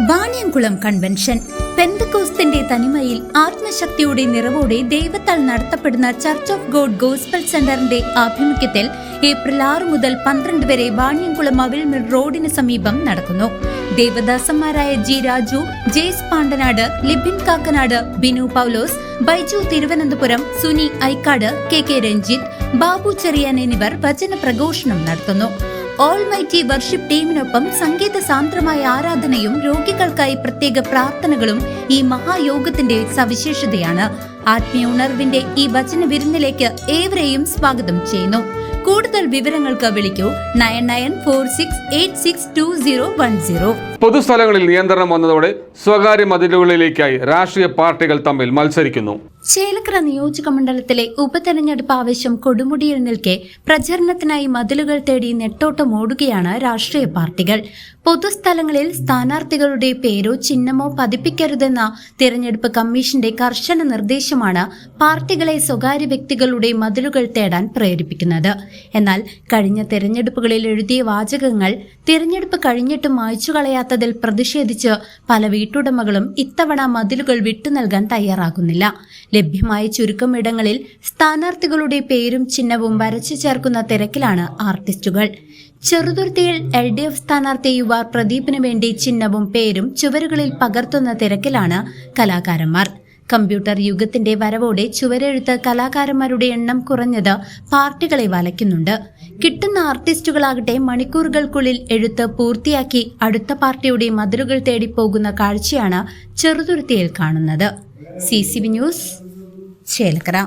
Vaniyamkulam convention പെന്തക്കോസ്തിന്റെ തനിമയിൽ ആത്മശക്തിയുടെ നിറവോടെ ദൈവത്താൽ നടത്തപ്പെടുന്ന church of God gospel സെന്ററിന്റെ ആഭിമുഖ്യത്തിൽ ഏപ്രിൽ 6 മുതൽ 12 വരെ വാണിയംകുളം അവിൽമിൽ റോഡിന് സമീപം നടക്കുന്നു. ദേവദാസന്മാരായ ജി രാജു, ജെയ്സ് പാണ്ടനാട്, ലിബിൻ കാക്കനാട്, ബിനു പൗലോസ്, ബൈജു തിരുവനന്തപുരം, സുനി ഐക്കാട്, കെ രഞ്ജിത്ത്, ബാബു ചെറിയാൻ എന്നിവർ വചന പ്രഘോഷണം നടത്തുന്നു. ഓൾമൈറ്റി വർഷിപ്പ് ടീമിനൊപ്പം സംഗീത സാന്ദ്രമായ ആരാധനയും രോഗികൾക്കായി പ്രത്യേക പ്രാർത്ഥനകളും ഈ മഹായോഗത്തിന്റെ സവിശേഷതയാണ്. ആത്മീയ ഉണർവിന്റെ ഈ വചന വിരുന്നിലേക്ക് ഏവരെയും സ്വാഗതം ചെയ്യുന്നു. കൂടുതൽ വിവരങ്ങൾക്ക് വിളിക്കൂ 9946862010. പൊതുസ്ഥലങ്ങളിൽ നിയന്ത്രണം വന്നതോടെ സ്വകാര്യ മതിലുകളിലേക്കായി രാഷ്ട്രീയ പാർട്ടികൾ തമ്മിൽ മത്സരിക്കുന്നു. ചേലക്കര നിയോജക മണ്ഡലത്തിലെ ഉപതെരഞ്ഞെടുപ്പ് ആവേശം കൊടുമുടിയിൽ നിൽക്കെ പ്രചരണത്തിനായി മതിലുകൾ തേടി നെട്ടോട്ടമോടുകയാണ് രാഷ്ട്രീയ പാർട്ടികൾ. പൊതുസ്ഥലങ്ങളിൽ സ്ഥാനാർത്ഥികളുടെ പേരോ ചിഹ്നമോ പതിപ്പിക്കരുതെന്ന തിരഞ്ഞെടുപ്പ് കമ്മീഷന്റെ കർശന നിർദ്ദേശമാണ് പാർട്ടികളെ സ്വകാര്യ വ്യക്തികളുടെ മതിലുകൾ തേടാൻ പ്രേരിപ്പിക്കുന്നത്. എന്നാൽ കഴിഞ്ഞ തിരഞ്ഞെടുപ്പുകളിൽ എഴുതിയ വാചകങ്ങൾ തിരഞ്ഞെടുപ്പ് കഴിഞ്ഞിട്ടും മായ്ച്ചു കളയാത്തതിൽ പ്രതിഷേധിച്ച് പല വീട്ടുടമകളും ഇത്തവണ മതിലുകൾ വിട്ടുനൽകാൻ തയ്യാറാകുന്നില്ല. ലഭ്യമായ ചുരുക്കം ഇടങ്ങളിൽ സ്ഥാനാർത്ഥികളുടെ പേരും ചിഹ്നവും വരച്ചു ചേർക്കുന്ന തിരക്കിലാണ് ആർട്ടിസ്റ്റുകൾ. ചെറുതുരുത്തിയിൽ LDF സ്ഥാനാർത്ഥി യുവാർ പ്രദീപിന് വേണ്ടി ചിഹ്നവും പേരും ചുവരുകളിൽ പകർത്തുന്ന തിരക്കിലാണ് കലാകാരന്മാർ. കമ്പ്യൂട്ടർ യുഗത്തിന്റെ വരവോടെ ചുവരെഴുത്ത് കലാകാരന്മാരുടെ എണ്ണം കുറഞ്ഞത് പാർട്ടികളെ വലയ്ക്കുന്നുണ്ട്. കിട്ടുന്ന ആർട്ടിസ്റ്റുകളാകട്ടെ മണിക്കൂറുകൾക്കുള്ളിൽ എഴുത്ത് പൂർത്തിയാക്കി അടുത്ത പാർട്ടിയുടെ മതിലുകൾ തേടിപ്പോകുന്ന കാഴ്ചയാണ് ചെറുതുരുത്തിയിൽ കാണുന്നത്. CCV news, Chelakkara.